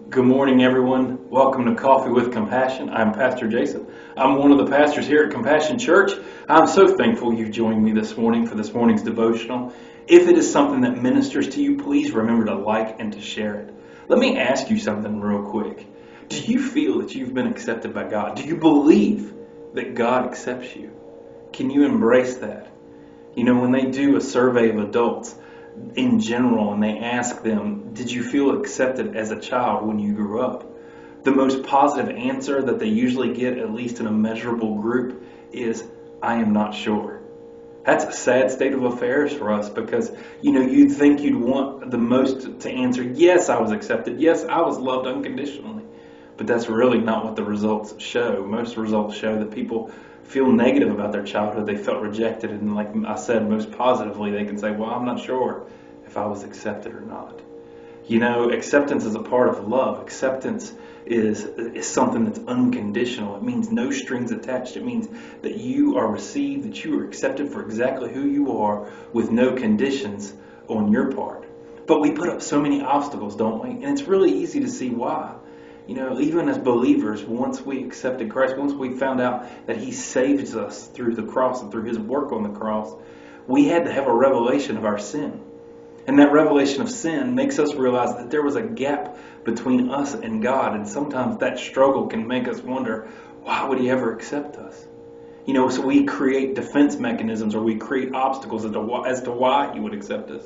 Good morning, everyone. Welcome to Coffee with Compassion. I'm Pastor Jason. I'm one of the pastors here at Compassion Church. I'm so thankful you've joined me this morning for this morning's devotional. If it is something that ministers to you, please remember to like and to share it. Let me ask you something real quick. Do you feel that you've been accepted by God? Do you believe that God accepts you? Can you embrace that? You know, when they do a survey of adults in general and they ask them, did you feel accepted as a child when you grew up? The most positive answer that they usually get, at least in a measurable group, is, I am not sure. That's a sad state of affairs for us because, you'd think you'd want the most to answer, yes, I was accepted, yes, I was loved unconditionally. But that's really not what the results show. Most results show that people feel negative about their childhood. They felt rejected, and like I said, most positively, they can say, well, I'm not sure if I was accepted or not. Acceptance is a part of love. Acceptance is something that's unconditional. It means no strings attached. It means that you are received, that you are accepted for exactly who you are with no conditions on your part. But we put up so many obstacles, don't we? And it's really easy to see why. Even as believers, once we accepted Christ, once we found out that He saves us through the cross and through His work on the cross, we had to have a revelation of our sin. And that revelation of sin makes us realize that there was a gap between us and God. And sometimes that struggle can make us wonder, why would He ever accept us? So we create defense mechanisms, or we create obstacles as to why He would accept us.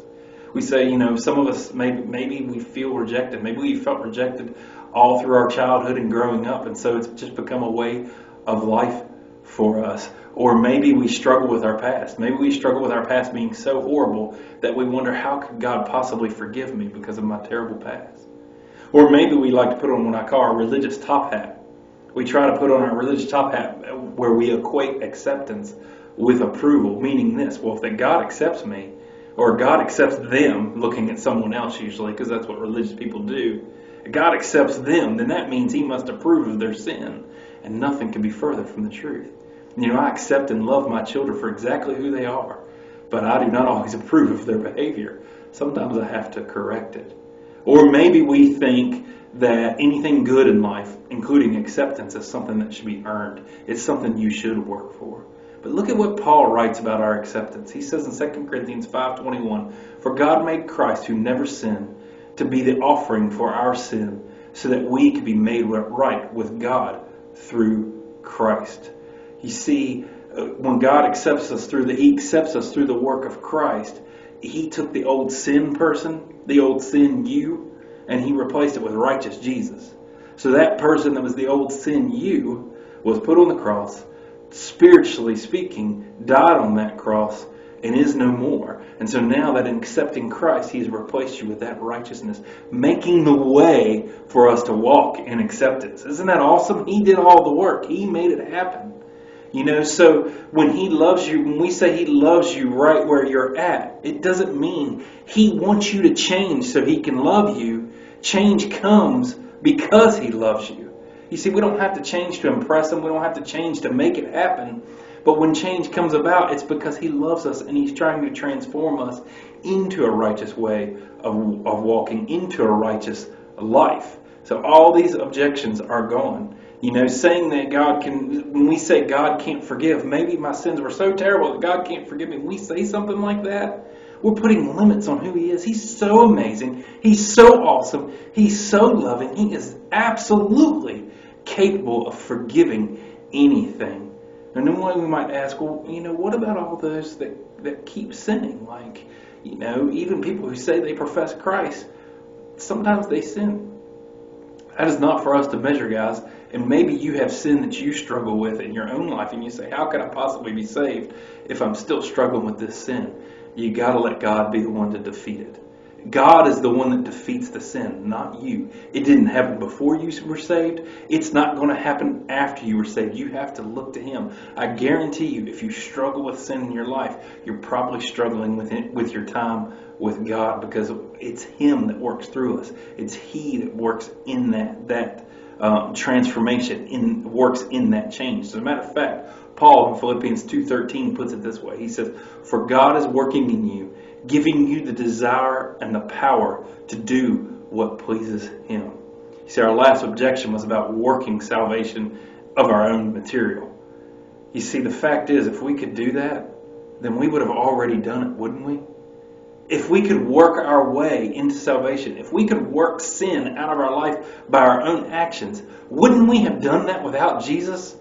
We say, some of us, maybe we feel rejected. Maybe we felt rejected all through our childhood and growing up. And so it's just become a way of life for us. Or maybe we struggle with our past. Maybe we struggle with our past being so horrible that we wonder, how could God possibly forgive me because of my terrible past? Or maybe we like to put on what I call our religious top hat. We try to put on our religious top hat where we equate acceptance with approval, meaning this: well, if that God accepts me, or God accepts them, looking at someone else usually, because that's what religious people do. God accepts them, then that means He must approve of their sin. And nothing can be further from the truth. I accept and love my children for exactly who they are, but I do not always approve of their behavior. Sometimes I have to correct it. Or maybe we think that anything good in life, including acceptance, is something that should be earned. It's something you should work for. But look at what Paul writes about our acceptance. He says in 2 Corinthians 5:21, "For God made Christ, who never sinned, to be the offering for our sin, so that we could be made right with God through Christ." You see, when God accepts us He accepts us through the work of Christ. He took the old sin person, the old sin you, and He replaced it with righteous Jesus. So that person that was the old sin you was put on the cross, spiritually speaking, died on that cross, and is no more. And so now that in accepting Christ, He has replaced you with that righteousness, making the way for us to walk in acceptance. Isn't that awesome? He did all the work. He made it happen. So when He loves you, when we say He loves you right where you're at, it doesn't mean He wants you to change so He can love you. Change comes because He loves you. You see, we don't have to change to impress Him. We don't have to change to make it happen. But when change comes about, it's because He loves us and He's trying to transform us into a righteous way of walking, into a righteous life. So all these objections are gone. Saying that when we say God can't forgive, maybe my sins were so terrible that God can't forgive me. When we say something like that, we're putting limits on who He is. He's so amazing. He's so awesome. He's so loving. He is absolutely capable of forgiving anything. And then we might ask, well, what about all those that keep sinning? Like, even people who say they profess Christ, sometimes they sin. That is not for us to measure, guys. And maybe you have sin that you struggle with in your own life, and you say, how could I possibly be saved if I'm still struggling with this sin? You got to let God be the one to defeat it. God is the one that defeats the sin, not you. It didn't happen before you were saved. It's not going to happen after you were saved. You have to look to Him. I guarantee you, if you struggle with sin in your life, you're probably struggling with your time with God, because it's Him that works through us. It's He that works in that transformation, works in that change. As a matter of fact, Paul in Philippians 2:13 puts it this way. He says, "For God is working in you, giving you the desire and the power to do what pleases Him." You see, our last objection was about working salvation of our own material. You see, the fact is, if we could do that, then we would have already done it, wouldn't we? If we could work our way into salvation, if we could work sin out of our life by our own actions, wouldn't we have done that without Jesus?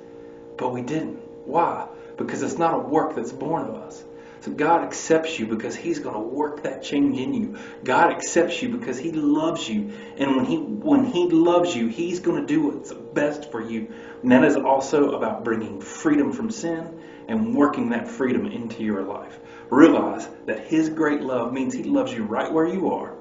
But we didn't. Why? Because it's not a work that's born of us. So God accepts you because He's going to work that change in you. God accepts you because He loves you. And when He loves you, He's going to do what's best for you. And that is also about bringing freedom from sin and working that freedom into your life. Realize that His great love means He loves you right where you are,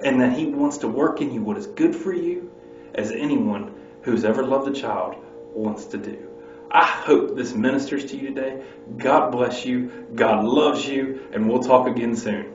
and that He wants to work in you what is good for you, as anyone who's ever loved a child wants to do. I hope this ministers to you today. God bless you. God loves you, and we'll talk again soon.